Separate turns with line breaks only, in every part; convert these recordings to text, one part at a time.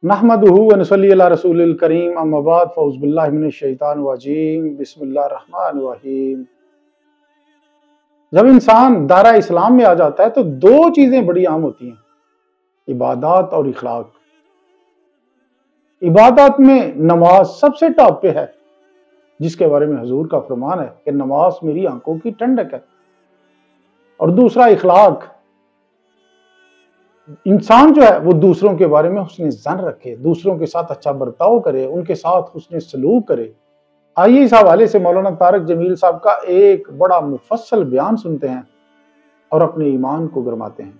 نحمدہ و نصلی علی رسول الکریم، اما بعد، فاعوذ باللہ من الشیطان الرجیم، بسم اللہ الرحمن الرحیم۔ جب انسان دائرہ اسلام میں آ جاتا ہے تو دو چیزیں بڑی عام ہوتی ہیں، عبادات اور اخلاق۔ عبادات میں نماز سب سے ٹاپ پہ ہے، جس کے بارے میں حضور کا فرمان ہے کہ نماز میری آنکھوں کی ٹھنڈک ہے۔ اور دوسرا اخلاق، انسان جو ہے وہ دوسروں کے بارے میں حسن ظن رکھے، دوسروں کے ساتھ اچھا برتاؤ کرے، ان کے ساتھ حسن سلوک کرے۔ آئیے اس حوالے سے مولانا طارق جمیل صاحب کا ایک بڑا مفصل بیان سنتے ہیں اور اپنے ایمان کو گرماتے ہیں۔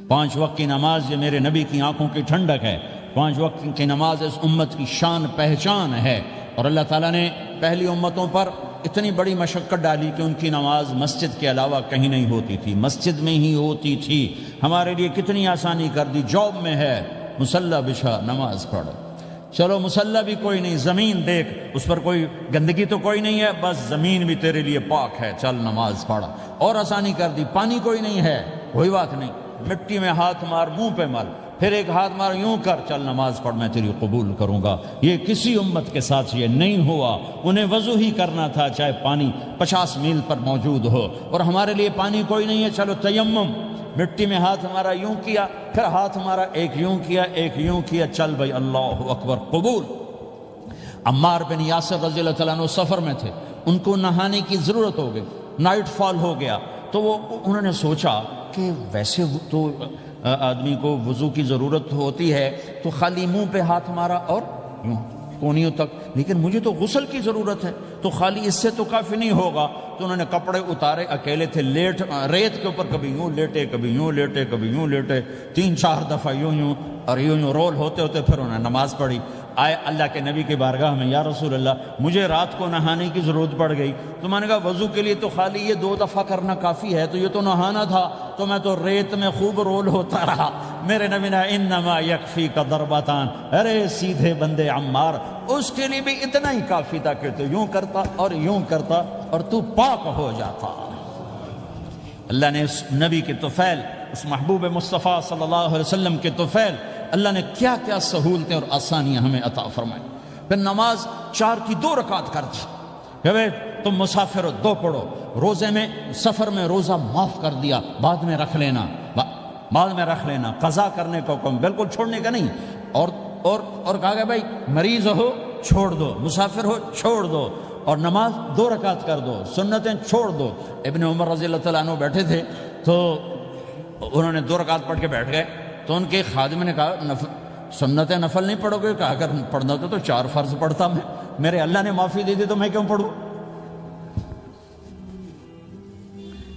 5 وقت کی نماز یہ میرے نبی کی آنکھوں کی ٹھنڈک ہے۔ 5 وقت کی نماز اس امت کی شان پہچان ہے، اور اللہ تعالیٰ نے پہلی امتوں پر اتنی بڑی مشقت ڈالی کہ ان کی نماز مسجد کے علاوہ کہیں نہیں ہوتی تھی، مسجد میں ہی ہوتی تھی۔ ہمارے لیے کتنی آسانی کر دی، جاب میں ہے مصلی بچھا نماز پڑھو، چلو مصلی بھی کوئی نہیں، زمین دیکھ اس پر کوئی گندگی تو کوئی نہیں ہے، بس زمین بھی تیرے لیے پاک ہے، چل نماز پڑھ۔ اور آسانی کر دی، پانی کوئی نہیں ہے، کوئی بات نہیں، مٹی میں ہاتھ مار، منہ پہ مل، پھر ایک ہاتھ مار، یوں کر، چل نماز پڑھ، میں تیری قبول کروں گا۔ یہ کسی امت کے ساتھ یہ نہیں ہوا، انہیں وضو ہی کرنا تھا چاہے پانی 50 میل پر موجود ہو، اور ہمارے لیے پانی کوئی نہیں ہے، چلو تیمم، مٹی میں ہاتھ ہمارا یوں کیا، پھر ہاتھ ہمارا ایک یوں کیا، ایک یوں کیا، چل بھائی اللہ اکبر قبول۔ عمار بن یاسر رضی اللہ تعالیٰ عنہ سفر میں تھے، ان کو نہانے کی ضرورت ہو گئی، نائٹ فال ہو گیا، تو انہوں نے سوچا کہ ویسے تو آدمی کو وضو کی ضرورت ہوتی ہے تو خالی منہ پہ ہاتھ مارا اور یوں کونیوں تک، لیکن مجھے تو غسل کی ضرورت ہے، تو خالی اس سے تو کافی نہیں ہوگا۔ تو انہوں نے کپڑے اتارے، اکیلے تھے، ریت کے اوپر کبھی یوں لیٹے، کبھی یوں لیٹے، کبھی یوں لیٹے، 3-4 دفعہ یوں یوں اور یوں رول ہوتے ہوتے پھر انہوں نے نماز پڑھی۔ آئے اللہ کے نبی کی بارگاہ میں، یا رسول اللہ مجھے رات کو نہانے کی ضرورت پڑ گئی، تو میں نے کہا وضو کے لیے تو خالی یہ 2 دفعہ کرنا کافی ہے، تو یہ تو نہانا تھا، تو میں تو ریت میں خوب رول ہوتا رہا۔ میرے نبی نے انما یکفیک ضربتان، ارے سیدھے بندے عمار، اس کے لیے بھی اتنا ہی کافی تھا کہ تو یوں کرتا اور یوں کرتا اور تو پاک ہو جاتا۔ اللہ نے اس نبی کے طفیل، اس محبوب مصطفیٰ صلی اللہ علیہ وسلم کے طفیل، اللہ نے کیا کیا سہولتیں اور آسانیاں ہمیں عطا فرمائیں۔ پھر نماز 4 کی 2 رکعت کر دی کہ بھئی تم مسافر ہو 2 پڑھو، روزے میں سفر میں روزہ معاف کر دیا، بعد میں رکھ لینا، بعد میں رکھ لینا، قضا کرنے کا حکم، بالکل چھوڑنے کا نہیں۔ اور کہا کہ بھائی مریض ہو چھوڑ دو، مسافر ہو چھوڑ دو، اور نماز 2 رکعت کر دو، سنتیں چھوڑ دو۔ ابن عمر رضی اللہ تعالیٰ عنہ بیٹھے تھے تو انہوں نے 2 رکعت پڑھ کے بیٹھ گئے، تو ان کے خادم نے کہا سنتیں نفل نہیں پڑھو گے؟ کہا اگر پڑھنا تو 4 فرض پڑھتا میں، میرے اللہ نے معافی دے دی تو میں کیوں پڑھوں؟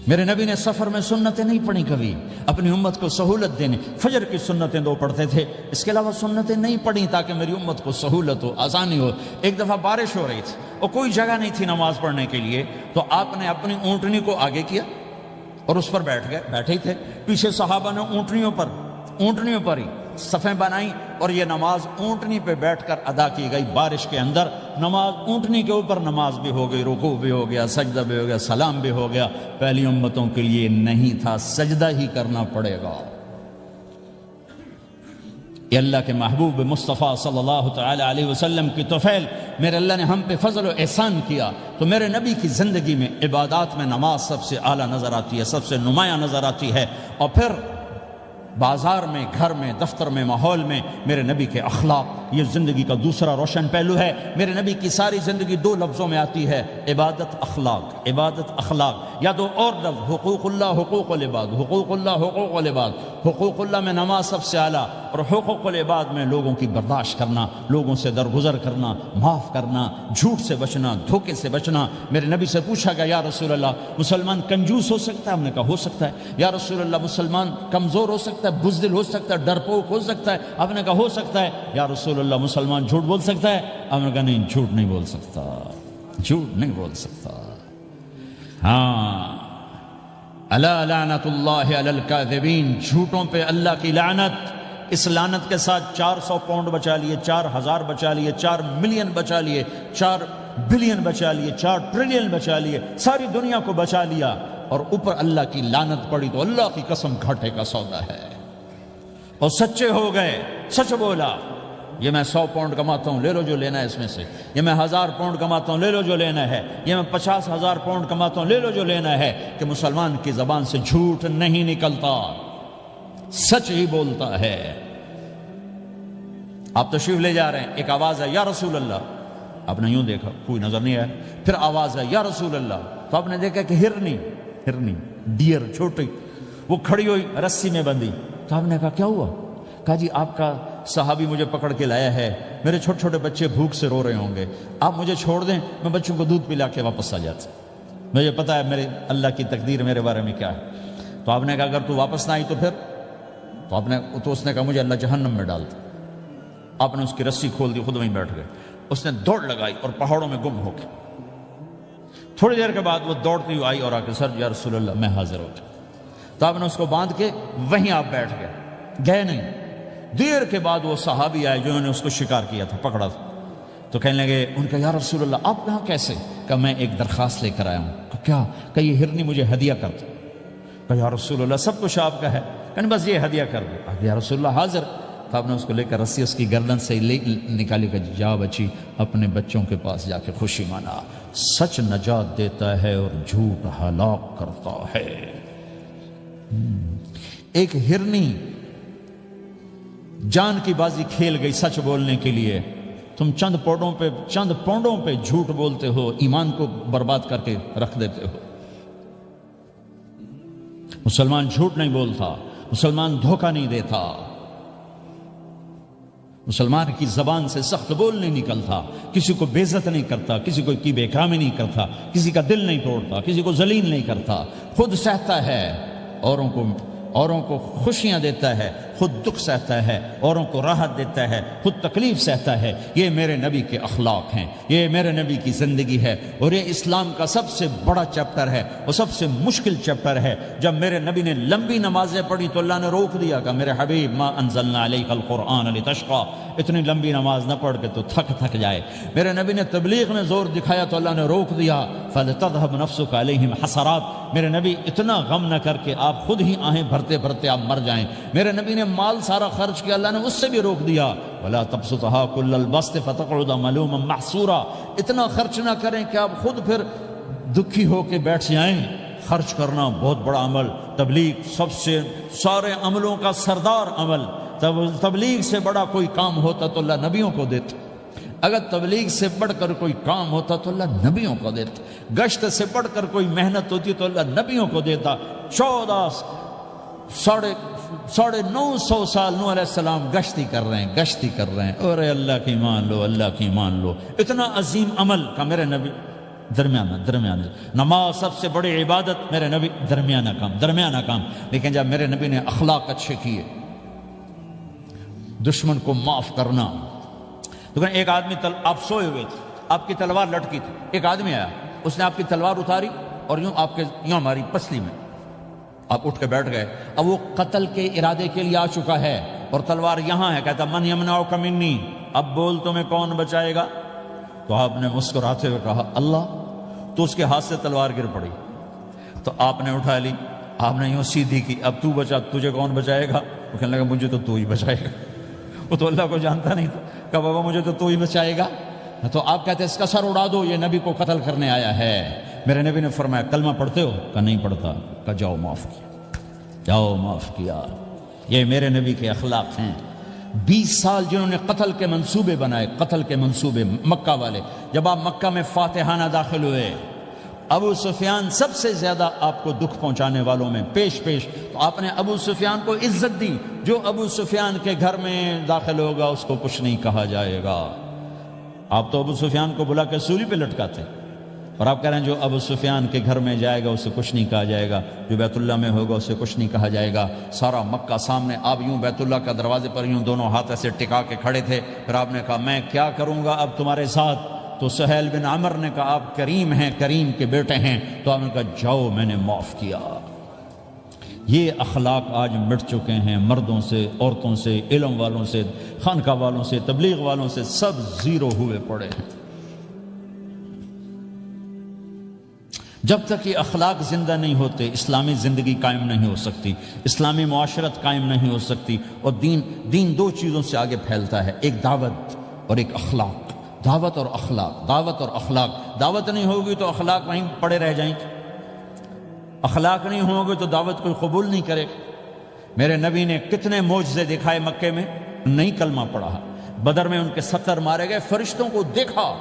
میرے نبی نے سفر میں سنتیں نہیں پڑھی کبھی، اپنی امت کو سہولت دینے، فجر کی سنتیں 2 پڑھتے تھے، اس کے علاوہ سنتیں نہیں پڑھی تاکہ میری امت کو سہولت ہو، آسانی ہو۔ ایک دفعہ بارش ہو رہی تھی اور کوئی جگہ نہیں تھی نماز پڑھنے کے لیے، تو آپ نے اپنی اونٹنی کو آگے کیا اور اس پر بیٹھ گئے، بیٹھے ہی تھے، پیچھے صحابہ نے اونٹنیوں پر ہی صفیں بنائیں، اور یہ نماز اونٹنی پہ بیٹھ کر ادا کی گئی۔ بارش کے اندر نماز اونٹنی کے اوپر نماز بھی ہو گئی، رکوع بھی ہو گیا، سجدہ بھی ہو گیا، سلام بھی ہو گیا۔ پہلی امتوں کے لیے نہیں تھا، سجدہ ہی کرنا پڑے گا۔ یہ اللہ کے محبوب مصطفیٰ صلی اللہ تعالی علیہ وسلم کی طفیل، میرے اللہ نے ہم پہ فضل و احسان کیا، تو میرے نبی کی زندگی میں عبادات میں نماز سب سے اعلیٰ نظر آتی ہے، سب سے نمایاں نظر آتی ہے۔ اور پھر بازار میں، گھر میں، دفتر میں، ماحول میں میرے نبی کے اخلاق، یہ زندگی کا دوسرا روشن پہلو ہے۔ میرے نبی کی ساری زندگی 2 لفظوں میں آتی ہے، عبادت اخلاق، عبادت اخلاق، یا 2 اور لفظ، حقوق اللہ، حقوق العباد، حقوق اللہ، حقوق العباد۔ حقوق اللہ میں نماز سب سے اعلیٰ، اور حقوق العباد میں لوگوں کی برداشت کرنا، لوگوں سے درگزر کرنا، معاف کرنا، جھوٹ سے بچنا، دھوکے سے بچنا۔ میرے نبی سے پوچھا گیا یا رسول اللہ مسلمان کنجوس ہو سکتا ہے؟ ہم نے کہا ہو سکتا ہے۔ یا رسول اللہ مسلمان کمزور ہو سکتا ہے، بزدل ہو سکتا ہے، ڈرپوک ہو سکتا ہے؟ آپ نے کہا ہو سکتا ہے۔ یا رسول اللہ مسلمان جھوٹ بول سکتا ہے؟ آپ نے کہا نہیں، جھوٹ نہیں بول سکتا، جھوٹ نہیں بول سکتا۔ ہاں، الا لعنت اللہ علی الکاذبین، جھوٹوں پہ اللہ کی لعنت۔ اس لعنت کے ساتھ 400 پاؤنڈ بچا لیے، 4000 بچا لیے، 4 ملین بچا لیے، 4 بلین بچا لیے، 4 ٹریلین بچا لیے، ساری دنیا کو بچا لیا، اور اوپر اللہ کی لعنت پڑی تو اللہ کی قسم گھاٹے کا سودا ہے۔ اور سچے ہو گئے، سچ بولا، یہ میں 100 پاؤنڈ کماتا ہوں، لے لو جو لینا ہے اس میں سے، یہ میں 1000 پاؤنڈ کماتا ہوں، لے لو جو لینا ہے، یہ میں 50,000 پاؤنڈ کماتا ہوں، لے لو جو لینا ہے، کہ مسلمان کی زبان سے جھوٹ نہیں نکلتا، سچ ہی بولتا ہے۔ آپ تشریف لے جا رہے ہیں، ایک آواز ہے یا رسول اللہ، آپ نے یوں دیکھا کوئی نظر نہیں آیا، پھر آواز ہے یا رسول اللہ، تو آپ نے دیکھا کہ ہرنی ڈیئر چھوٹی وہ کھڑی ہوئی رسی میں بندھی، تو آپ نے کہا کیا ہوا؟ کہا جی آپ کا صحابی مجھے پکڑ کے لایا ہے، میرے چھوٹے چھوٹے بچے بھوک سے رو رہے ہوں گے، آپ مجھے چھوڑ دیں، میں بچوں کو دودھ پلا کے واپس آ جاتا، مجھے پتا ہے میرے اللہ کی تقدیر میرے بارے میں کیا ہے۔ تو آپ نے کہا اگر تو واپس نہ آئی تو پھر؟ تو اس نے کہا مجھے اللہ جہنم میں ڈال دے۔ آپ نے اس کی رسی کھول دی، خود وہیں بیٹھ گئے، اس نے دوڑ لگائی اور پہاڑوں میں گم ہو گئی۔ تھوڑی دیر کے بعد وہ دوڑتی ہوئی آئی اور آ کے سر یا رسول اللہ میں حاضر ہو گیا، تو آپ نے اس کو باندھ کے وہیں آپ بیٹھ گئے نہیں۔ دیر کے بعد وہ صحابی آئے جنہوں نے اس کو شکار کیا تھا، پکڑا تھا، تو کہنے لگے ان کا یا رسول اللہ آپ یہاں کیسے؟ کہ میں ایک درخواست لے کر آیا ہوں۔ کہ کیا؟ کہ یہ ہرنی مجھے ہدیہ کر دو۔ کہ یا رسول اللہ سب کچھ آپ کا ہے، کہ بس یہ ہدیہ کر دو۔ یا رسول اللہ حاضر۔ تو آپ نے اس کو لے کر رسی اس کی گردن سے نکالی کہ جا بچی اپنے بچوں کے پاس جا کے خوشی منا، سچ نجات دیتا ہے اور جھوٹ ہلاک کرتا ہے۔ ایک ہرنی جان کی بازی کھیل گئی سچ بولنے کے لیے، تم چند پونڈوں پہ جھوٹ بولتے ہو، ایمان کو برباد کر کے رکھ دیتے ہو۔ مسلمان جھوٹ نہیں بولتا، مسلمان دھوکہ نہیں دیتا، مسلمان کی زبان سے سخت بول نہیں نکلتا، کسی کو بے عزت نہیں کرتا، کسی کو کی بے اکرامی نہیں کرتا، کسی کا دل نہیں توڑتا، کسی کو ذلیل نہیں کرتا، خود سہتا ہے، اوروں کو خوشیاں دیتا ہے، خود دکھ سہتا ہے، اوروں کو راحت دیتا ہے، خود تکلیف سہتا ہے۔ یہ میرے نبی کے اخلاق ہیں، یہ میرے نبی کی زندگی ہے، اور یہ اسلام کا سب سے بڑا چیپٹر ہے اور سب سے مشکل چیپٹر ہے۔ جب میرے نبی نے لمبی نمازیں پڑھی تو اللہ نے روک دیا کہ میرے حبیب ما انزلنا علیک القرآن لتشقى، اتنی لمبی نماز نہ پڑھ کے تو تھک جائے۔ میرے نبی نے تبلیغ میں زور دکھایا تو اللہ نے روک دیا، فلتذهب نفسك علیہم حسرات، میرے نبی اتنا غم نہ کر کے آپ خود ہی آہیں بھرتے بھرتے آپ مر جائیں۔ میرے نبی نے مال سارا خرچ کیا، اللہ نے اس سے بھی روک دیا، ولا تبسطها كل البسط فتقعد ملوما محسورا، اتنا خرچ نہ کریں کہ آپ خود پھر دکھی ہو کے بیٹھ جائیں۔ خرچ کرنا بہت بڑا عمل، تبلیغ سب سے سارے عملوں کا سردار عمل، تبلیغ سے بڑا کوئی کام ہوتا تو اللہ نبیوں کو دیتا، اگر تبلیغ سے بڑھ کر کوئی کام ہوتا تو اللہ نبیوں کو دیتا، گشت سے بڑھ کر کوئی محنت ہوتی تو اللہ نبیوں کو دیتا۔ 950 سال نوح علیہ السلام گشتی کر رہے ہیں، اور اللہ کی مان لو، اللہ کی مان لو، اتنا عظیم عمل کا میرے نبی درمیانہ نماز سب سے بڑی عبادت، میرے نبی درمیانہ کام، لیکن جب میرے نبی نے اخلاق اچھے کیے، دشمن کو معاف کرنا، تو ایک آدمی آپ سوئے ہوئے تھے، آپ کی تلوار لٹکی تھی، ایک آدمی آیا، اس نے آپ کی تلوار اتاری اور یوں ہماری پسلی میں، آپ اٹھ کے بیٹھ گئے۔ اب وہ قتل کے ارادے کے لیے آ چکا ہے اور تلوار یہاں ہے، کہتا من یمنعک منی، اب بول تمہیں کون بچائے گا؟ تو آپ نے مسکراتے ہوئے کہا اللہ، تو اس کے ہاتھ سے تلوار گر پڑی، تو آپ نے اٹھا لی، آپ نے یوں سیدھی کی، اب تو بچا، تجھے کون بچائے گا؟ وہ کہنے لگا مجھے تو ہی بچائے گا، وہ تو اللہ کو جانتا نہیں تھا، کہا بابا مجھے تو ہی بچائے گا۔ تو آپ کہتے ہیں اس کا سر اڑا دو، یہ نبی کو قتل کرنے آیا ہے۔ میرے نبی نے فرمایا کلمہ پڑھتے ہو؟ کہا نہیں پڑھتا۔ کہا جاؤ معاف کیا۔ یہ میرے نبی کے اخلاق ہیں۔ 20 سال جنہوں نے قتل کے منصوبے بنائے، قتل کے منصوبے، مکہ والے، جب آپ مکہ میں فاتحانہ داخل ہوئے، ابو سفیان سب سے زیادہ آپ کو دکھ پہنچانے والوں میں پیش تو آپ نے ابو سفیان کو عزت دی۔ جو ابو سفیان کے گھر میں داخل ہوگا اس کو کچھ نہیں کہا جائے گا۔ آپ تو ابو سفیان کو بلا کے سولی پہ لٹکاتے، اور آپ کہہ رہے ہیں جو ابو سفیان کے گھر میں جائے گا اسے کچھ نہیں کہا جائے گا، جو بیت اللہ میں ہوگا اسے کچھ نہیں کہا جائے گا۔ سارا مکہ سامنے، آپ یوں بیت اللہ کا دروازے پر یوں دونوں ہاتھ ایسے ٹکا کے کھڑے تھے، پھر آپ نے کہا میں کیا کروں گا اب تمہارے ساتھ؟ تو سہیل بن عمر نے کہا آپ کریم ہیں، کریم کے بیٹے ہیں، تو آپ نے کہا جاؤ میں نے معاف کیا۔ یہ اخلاق آج مٹ چکے ہیں، مردوں سے، عورتوں سے، علم والوں سے، خانقاہ والوں سے، تبلیغ والوں سے، سب زیرو ہوئے پڑے ہیں۔ جب تک یہ اخلاق زندہ نہیں ہوتے اسلامی زندگی قائم نہیں ہو سکتی، اسلامی معاشرت قائم نہیں ہو سکتی، اور دین دو چیزوں سے آگے پھیلتا ہے، ایک دعوت اور ایک اخلاق، دعوت اور اخلاق، دعوت اور اخلاق۔ دعوت نہیں ہوگی تو اخلاق وہیں پڑے رہ جائیں گے، اخلاق نہیں ہوں گے تو دعوت کوئی قبول نہیں کرے گا۔ میرے نبی نے کتنے معجزے دکھائے مکے میں، نہیں کلمہ پڑھا۔ بدر میں ان کے 70 مارے گئے، فرشتوں کو دیکھا،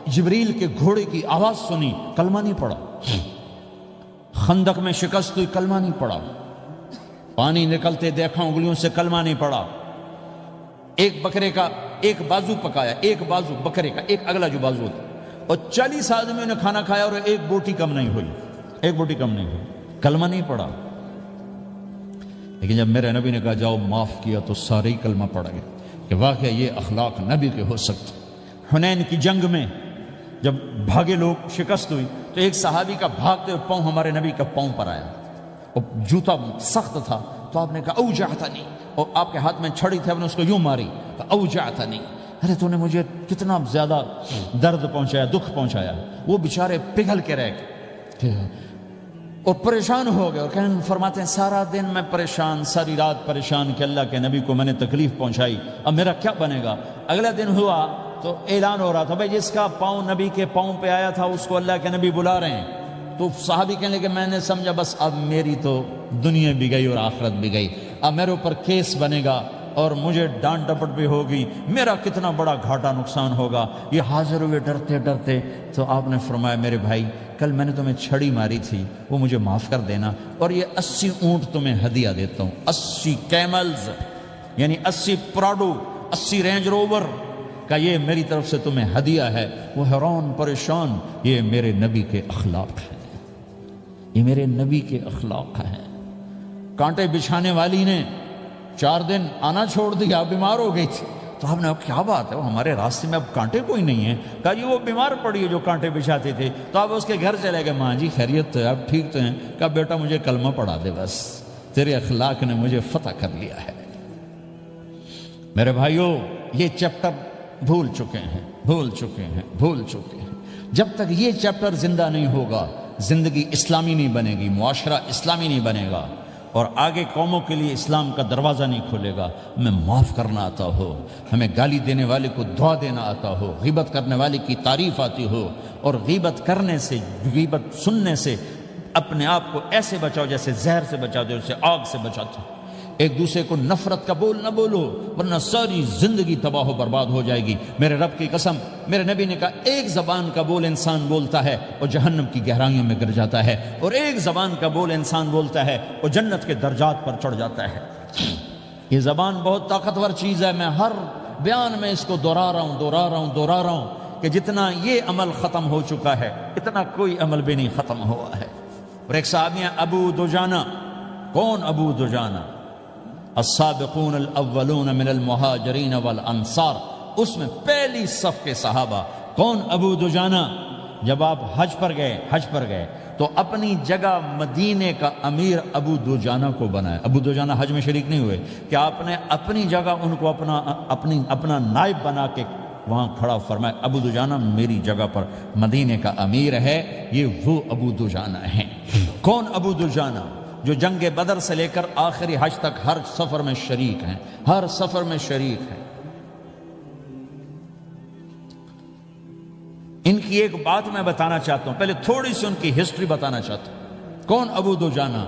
جبریل کے گھوڑے کی آواز سنی، کلمہ نہیں پڑھا۔ خندق میں شکست ہوئی، کلمہ نہیں پڑھا۔ پانی نکلتے دیکھا، انگلیوں سے کلمہ نہیں پڑھا۔ ایک بکرے کا ایک بازو پکایا، ایک بازو بکرے کا، ایک اگلا جو بازو تھا، اور 40 آدمیوں نے کھانا کھایا اور ایک بوٹی کم نہیں ہوئی، ایک بوٹی کم نہیں ہوئی، کلمہ نہیں پڑھا۔ لیکن جب میرے نبی نے کہا جاؤ معاف کیا تو سارے ہی کلمہ پڑھ گئے کہ واقعہ یہ اخلاق نبی کے ہو سکتے۔ حنین کی جنگ میں جب بھاگے لوگ، شکست ہوئی، تو ایک صحابی کا بھاگتے ہوئے پاؤں ہمارے نبی کا پاؤں پر آیا، اور جوتا سخت تھا، تو آپ نے کہا اوجعتنی، اور آپ کے ہاتھ میں چھڑی تھی، آپ نے اس کو یوں ماری، اوجعتنی، ارے تو نے مجھے کتنا زیادہ درد پہنچایا، دکھ پہنچایا۔ وہ بیچارے پگھل کے رہ گئے اور پریشان ہو گئے، اور فرماتے ہیں سارا دن میں پریشان، ساری رات پریشان کہ اللہ کے نبی کو میں نے تکلیف پہنچائی، اب میرا کیا بنے گا۔ اگلا دن ہوا تو اعلان ہو رہا تھا بھائی جس کا پاؤں نبی کے پاؤں پہ آیا تھا اس کو اللہ کے نبی بلا رہے ہیں۔ تو صحابی کہنے لگے میں نے سمجھا بس اب میری تو دنیا بھی گئی اور آخرت بھی گئی، اب میرے اوپر کیس بنے گا اور مجھے ڈانٹ ڈپٹ بھی ہوگی، میرا کتنا بڑا گھاٹا نقصان ہوگا۔ یہ حاضر ہوئے ڈرتے ڈرتے، تو آپ نے فرمایا میرے بھائی کل میں نے تمہیں چھڑی ماری تھی، وہ مجھے معاف کر دینا، اور یہ 80 اونٹ تمہیں ہدیہ دیتا ہوں، 80 کیملز یعنی 80 پراڈو، 80 رینج روور کا یہ میری طرف سے تمہیں ہدیہ ہے۔ وہ حیران پریشان، یہ میرے نبی کے اخلاق ہیں، یہ میرے نبی کے اخلاق ہیں۔ کانٹے بچھانے والی نے 4 دن آنا چھوڑ دیا، بیمار ہو گئی تھی، تو آپ نے کیا بات ہے، وہ ہمارے راستے میں اب کانٹے کوئی نہیں ہیں؟ کہا جی وہ بیمار پڑی ہے جو کانٹے بچھاتے تھے۔ تو آپ اس کے گھر چلے گئے، ماں جی خیریت تو ہے، آپ ٹھیک تو ہیں؟ کہا بیٹا مجھے کلمہ پڑھا دے، بس تیرے اخلاق نے مجھے فتح کر لیا ہے۔ میرے بھائیوں یہ چیپٹر بھول چکے ہیں، بھول چکے ہیں، بھول چکے ہیں۔ جب تک یہ چیپٹر زندہ نہیں ہوگا زندگی اسلامی نہیں بنے گی، معاشرہ اسلامی نہیں بنے گا، اور آگے قوموں کے لیے اسلام کا دروازہ نہیں کھلے گا۔ ہمیں معاف کرنا آتا ہو، ہمیں گالی دینے والے کو دعا دینا آتا ہو، غیبت کرنے والے کی تعریف آتی ہو، اور غیبت کرنے سے، غیبت سننے سے اپنے آپ کو ایسے بچاؤ جیسے زہر سے بچاتے ہو، اسے آگ سے بچاتے ہو۔ ایک دوسرے کو نفرت کا بول نہ بولو ورنہ ساری زندگی تباہ و برباد ہو جائے گی۔ میرے رب کی قسم، میرے نبی نے کہا ایک زبان کا بول انسان بولتا ہے اور جہنم کی گہرائیوں میں گر جاتا ہے، اور ایک زبان کا بول انسان بولتا ہے اور جنت کے درجات پر چڑھ جاتا ہے۔ یہ زبان بہت طاقتور چیز ہے، میں ہر بیان میں اس کو دہرا رہا ہوں کہ جتنا یہ عمل ختم ہو چکا ہے اتنا کوئی عمل بھی نہیں ختم ہوا ہے۔ اور ایک صحابی ہیں ابو دجانہ۔ کون ابو دجانہ؟ السابقون الاولون من المہاجرین والانصار، اس میں پہلی صف کے صحابہ۔ کون ابو دجانہ؟ جب آپ حج پر گئے تو اپنی جگہ مدینے کا امیر ابو دجانہ کو بنایا۔ ابو دجانہ حج میں شریک نہیں ہوئے کہ آپ نے اپنی جگہ ان کو اپنا نائب بنا کے وہاں کھڑا فرمایا ابو دجانہ میری جگہ پر مدینے کا امیر ہے، یہ وہ ابو دجانہ ہیں۔ کون ابو دجانہ؟ جو جنگ بدر سے لے کر آخری حج تک ہر سفر میں شریک ہیں، ہر سفر میں شریک ہیں۔ ان کی ایک بات میں بتانا چاہتا ہوں، پہلے تھوڑی سی ان کی ہسٹری بتانا چاہتا ہوں۔ کون ابو دجانہ؟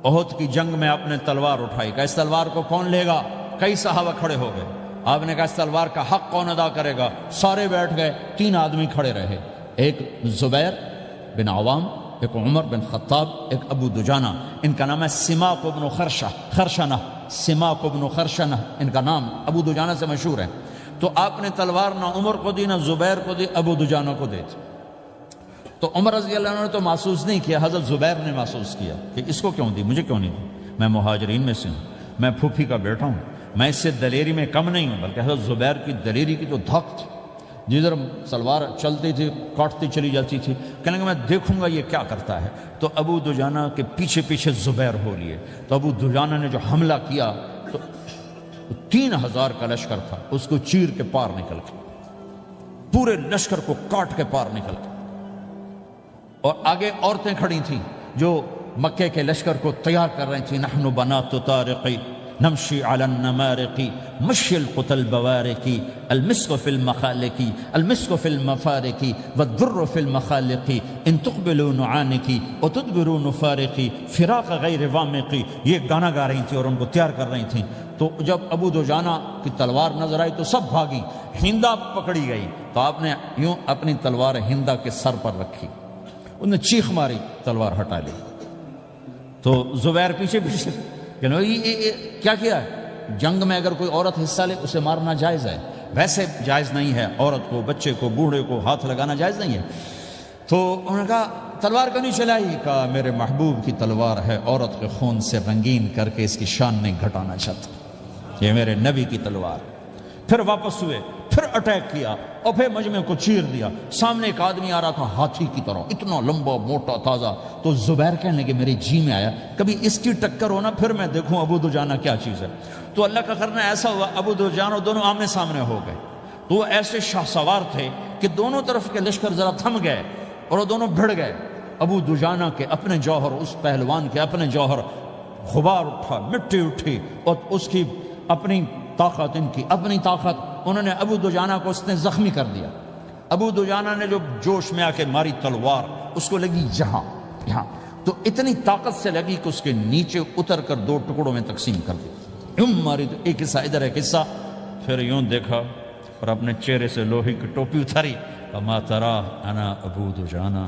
احد کی جنگ میں آپ نے تلوار اٹھائی، کہ اس تلوار کو کون لے گا؟ کئی صحابہ کھڑے ہو گئے۔ آپ نے کہا اس تلوار کا حق کون ادا کرے گا؟ سارے بیٹھ گئے، 3 آدمی کھڑے رہے، ایک زبیر بن عوام، ایک عمر بن خطاب، ایک ابو دجانہ۔ ان کا نام ہے سماک بن خرشنہ، سماک بن خرشنہ ان کا نام، ابو دجانہ سے مشہور ہے۔ تو آپ نے تلوار نہ عمر کو دی، نہ زبیر کو دی، ابو دجانہ کو دی۔ تو عمر رضی اللہ عنہ نے تو محسوس نہیں کیا، حضرت زبیر نے محسوس کیا کہ اس کو کیوں دی، مجھے کیوں نہیں دی؟ میں مہاجرین میں سے ہوں، میں پھوپھی کا بیٹا ہوں، میں اس سے دلیری میں کم نہیں ہوں۔ بلکہ حضرت زبیر کی دلیری کی تو دھک تھی، جدھر سلوار چلتی تھی کاٹتی چلی جاتی تھی، کہنے کہ میں دیکھوں گا یہ کیا کرتا ہے۔ تو ابو دجانہ کے پیچھے پیچھے زبیر ہو لیے۔ تو ابو دجانہ نے جو حملہ کیا تو 3000 کا لشکر تھا، اس کو چیر کے پار نکل کے، پورے لشکر کو کاٹ کے پار نکل کے۔ اور آگے عورتیں کھڑی تھیں جو مکے کے لشکر کو تیار کر رہی تھیں. نحن بنات طارق نمشی علی النمارق مشی القتل بوارق المسک فی المخالق المسک فی المفارق والدر فی المخالق ان تقبلوا نعانقی وتدبروا نفارقی فراق غیر وامقی. یہ گانا گا رہی تھیں اور ان کو تیار کر رہی تھیں. تو جب ابو دجانہ کی تلوار نظر آئی تو سب بھاگی. ہندا پکڑی گئی تو آپ نے یوں اپنی تلوار ہندا کے سر پر رکھی, انہوں نے چیخ ماری, تلوار ہٹا لی. تو زبیر پیچھے پیچھے کہ کیا کیا ہے؟ جنگ میں اگر کوئی عورت حصہ لے اسے مارنا جائز ہے, ویسے جائز نہیں ہے. عورت کو, بچے کو, بوڑھے کو ہاتھ لگانا جائز نہیں ہے. تو انہوں نے کہا تلوار کیوں نہیں چلائی؟ کہا میرے محبوب کی تلوار ہے, عورت کے خون سے رنگین کر کے اس کی شان نہیں گھٹانا چاہتا, یہ میرے نبی کی تلوار. پھر واپس ہوئے, پھر اٹیک کیا اور پھر مجمع کو چیر دیا. سامنے ایک آدمی آ رہا تھا ہاتھی کی طرح, اتنا لمبا موٹا تازہ. تو زبیر کہنے لگے میرے جی میں آیا کبھی اس کی ٹکر ہونا, پھر میں دیکھوں ابو دجانہ کیا چیز ہے. تو اللہ کا کرنا ایسا ہوا, ابو دجانہ دونوں آمنے سامنے ہو گئے. تو وہ ایسے شاہ سوار تھے کہ دونوں طرف کے لشکر ذرا تھم گئے اور وہ دونوں بھڑ گئے. ابو دجانہ کے اپنے جوہر, اس پہلوان کے اپنے جوہر, غبار اٹھا, مٹی اٹھی, اور اس کی اپنی طاقت, ان کی اپنی طاقت. انہوں نے ابو دجانہ کو اس نے زخمی کر دیا. ابو دجانہ نے جو جوش میں آ کے ماری تلوار, اس کو لگی یہاں, تو اتنی طاقت سے لگی کہ اس کے نیچے اتر کر 2 ٹکڑوں میں تقسیم کر دی. یوں ماری تو ایک حصہ ادھر, ایک حصہ. پھر یوں دیکھا اور اپنے چہرے سے لوہے کی ٹوپی اتاری. اما ترا انا ابو دجانہ,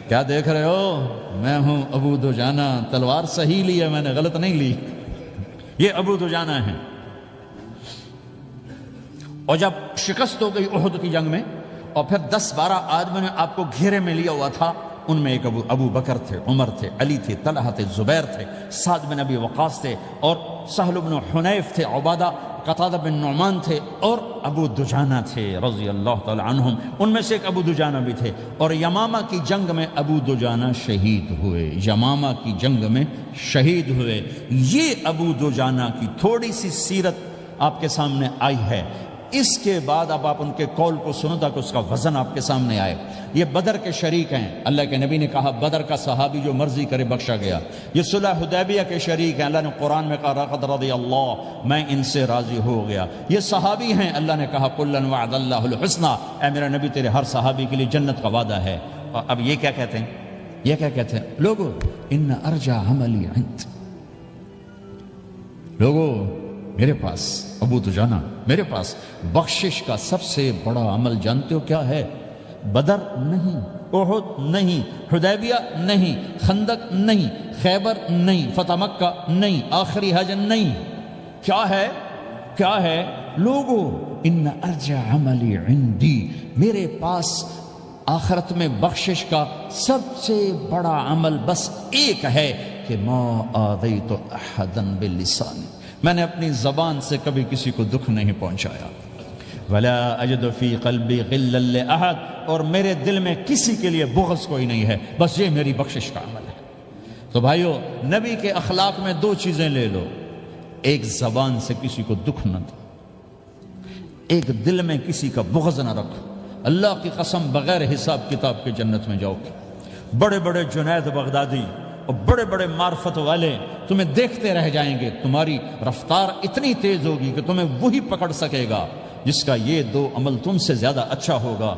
کیا دیکھ رہے ہو؟ میں ہوں ابو دجانہ. تلوار صحیح لی ہے میں نے, غلط نہیں لی. یہ ابو دجانہ ہیں. اور جب شکست ہو گئی احد کی جنگ میں, اور پھر 10-12 آدمیوں نے آپ کو گھیرے میں لیا ہوا تھا, ان میں ایک ابو بکر تھے, عمر تھے, علی تھے, طلحہ تھے, زبیر تھے, سعد بن ابی وقاص تھے, اور سہل بن حنیف تھے, عبادہ قتادہ بن نعمان تھے, اور ابو دجانہ تھے رضی اللہ تعالی عنہم. ان میں سے ایک ابو دجانہ بھی تھے. اور یمامہ کی جنگ میں ابو دجانہ شہید ہوئے, یمامہ کی جنگ میں شہید ہوئے. یہ ابو دجانہ کی تھوڑی سی سیرت آپ کے سامنے آئی ہے. اس کے بعد اب آپ ان کے قول کو سنو تاکہ اس کا وزن آپ کے سامنے آئے. یہ بدر کے شریک ہیں. اللہ کے نبی نے کہا بدر کا صحابی جو مرضی کرے بخشا گیا. یہ صلح حدیبیہ کے شریک ہیں. اللہ نے قرآن میں کہا لقد رضی اللہ, میں ان سے راضی ہو گیا. یہ صحابی ہیں. اللہ نے کہا کلا وعد اللہ الحسنى, اے میرا نبی تیرے ہر صحابی کے لیے جنت کا وعدہ ہے. اور اب یہ کیا کہتے ہیں؟ یہ کیا کہتے ہیں لوگو؟ ان ارجع عملی عند, لوگو میرے پاس, ابو دجانہ میرے پاس بخشش کا سب سے بڑا عمل جانتے ہو کیا ہے؟ بدر نہیں, احد نہیں, حدیبیہ نہیں, خندق نہیں, خیبر نہیں, فتح مکہ نہیں, آخری حج نہیں. کیا ہے؟ کیا ہے لوگو؟ ان ارجع عملی عندی, میرے پاس آخرت میں بخشش کا سب سے بڑا عمل بس ایک ہے کہ ما آذیت احدا باللسان, میں نے اپنی زبان سے کبھی کسی کو دکھ نہیں پہنچایا. ولا اجد فی قلبی غلا لاحد, اور میرے دل میں کسی کے لیے بغض کوئی نہیں ہے, بس یہ میری بخشش کا عمل ہے. تو بھائیو, نبی کے اخلاق میں 2 چیزیں لے لو. ایک زبان سے کسی کو دکھ نہ دو, ایک دل میں کسی کا بغض نہ رکھو. اللہ کی قسم بغیر حساب کتاب کے جنت میں جاؤ گے. بڑے بڑے جنید بغدادی اور بڑے بڑے معرفت والے تمہیں دیکھتے رہ جائیں گے. تمہاری رفتار اتنی تیز ہوگی کہ تمہیں وہی پکڑ سکے گا جس کا یہ 2 عمل تم سے زیادہ اچھا ہوگا.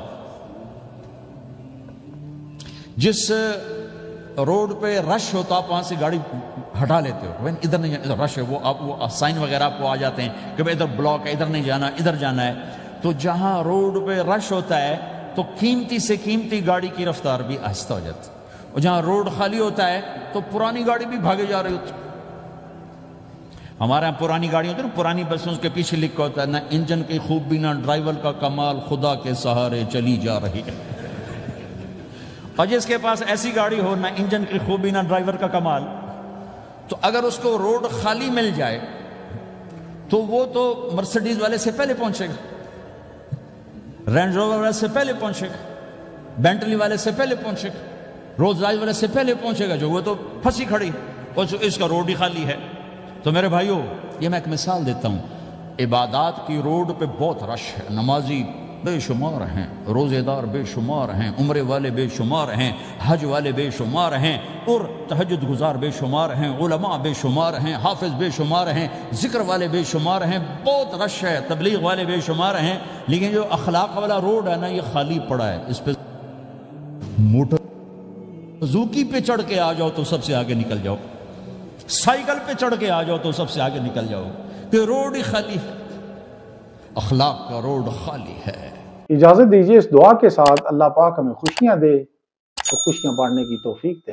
جس روڈ پہ رش ہوتا آپ وہاں سے گاڑی ہٹا لیتے ہو, ادھر نہیں ادھر رش ہے, وہ سائن وغیرہ آپ کو آ جاتے ہیں کہ ادھر بلاک ہے, ادھر نہیں جانا, ادھر جانا ہے. تو جہاں روڈ پہ رش ہوتا ہے تو قیمتی سے قیمتی گاڑی کی رفتار بھی آہستہ ہو جاتی ہے, اور جہاں روڈ خالی ہوتا ہے تو پرانی گاڑی بھی بھاگے جا رہی ہوتی. ہمارے یہاں پرانی گاڑی ہوتی ہے نا, پرانی بسوں کے پیچھے لکھا ہوتا ہے نہ انجن کی خوبی نہ ڈرائیور کا کمال, خدا کے سہارے چلی جا رہی ہے. اور جس کے پاس ایسی گاڑی ہو, نہ انجن کی خوبی نہ ڈرائیور کا کمال, تو اگر اس کو روڈ خالی مل جائے تو وہ تو مرسیڈیز والے سے پہلے پہنچے گا, رینج روور والے سے پہلے پہنچے گا, بینٹلی والے سے پہلے پہنچے گا, روز رائز والے سے پہلے پہنچے گا, جو وہ تو پھنسی کھڑی اور اس کا روڈ ہی خالی ہے. تو میرے بھائیوں, یہ میں ایک مثال دیتا ہوں. عبادات کی روڈ پہ بہت رش ہے, نمازی بے شمار ہیں، روزے دار بے شمار ہیں، عمرے والے بے شمار ہیں، حج والے بے شمار ہیں، اور تہجد گزار بے شمار ہیں، علماء بے شمار ہیں، حافظ بے شمار ہیں، ذکر والے بے شمار ہیں، بہت رش ہے، تبلیغ والے بے شمار ہیں، لیکن جو اخلاق والا روڈ ہے نا یہ خالی پڑا ہے. اس پہ موٹر زوکی پہ چڑھ کے آ جاؤ تو سب سے آگے نکل جاؤ، سائیکل پہ چڑھ کے آ جاؤ تو سب سے آگے نکل جاؤ، کہ روڈ ہی خالی ہے، اخلاق کا روڈ خالی ہے.
اجازت دیجیے اس دعا کے ساتھ اللہ پاک ہمیں خوشیاں دے تو خوشیاں بانٹنے کی توفیق دے.